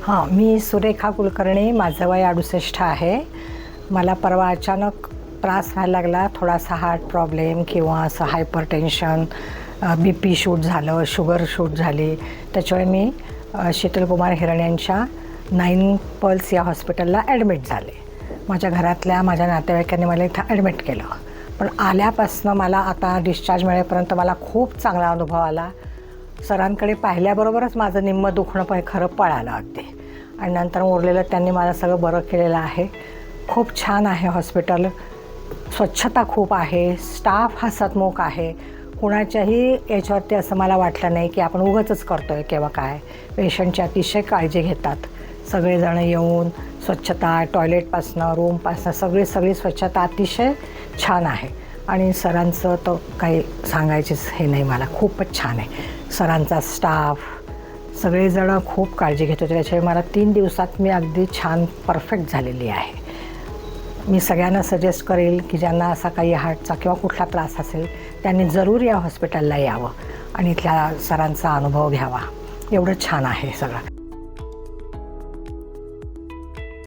हां, मी सुरेखा कुलकर्णी, माझं वय 68 आहे. मला परवा अचानक त्रास व्हायला लागला, थोडासा हार्ट प्रॉब्लेम किंवा असं हायपर टेन्शन, BP शूट झालं, शुगर शूट झाली. त्याच्यामुळे मी शीतलकुमार हिरण यांच्या 9 पल्स या हॉस्पिटलला ॲडमिट झाले. माझ्या घरातल्या माझ्या नातेवाईकांनी मला इथं ॲडमिट केलं. पण आल्यापासनं मला आता डिस्चार्ज मिळेपर्यंत मला खूप चांगला अनुभव आला. सरांकडे पाहिल्याबरोबरच माझं निम्मं दुखणं खरं पळालं अगदी. आणि नंतर उरलेलं त्यांनी मला सगळं बरं केलेलं आहे. खूप छान आहे हॉस्पिटल, स्वच्छता खूप आहे, स्टाफ हा सन्मुख आहे. कुणाच्याही याच्यावरती असं मला वाटलं नाही की आपण उगाचच करतो आहे किंवा काय. पेशंटची अतिशय काळजी घेतात. सगळेजण येऊन स्वच्छता, टॉयलेटपासनं रूमपासनं सगळी स्वच्छता अतिशय छान आहे. आणि सरांचं तर काही सांगायचीच हे नाही, मला खूपच छान आहे. सरांचा स्टाफ सगळेजणं खूप काळजी घेत होते. त्याच्यामुळे मला 3 दिवसात मी अगदी छान परफेक्ट झालेली आहे. मी सगळ्यांना सजेस्ट करेल की ज्यांना असा काही हार्टचा किंवा कुठला त्रास असेल त्यांनी जरूर या हॉस्पिटलला यावं आणि इथल्या सरांचा अनुभव घ्यावा. एवढं छान आहे सगळं.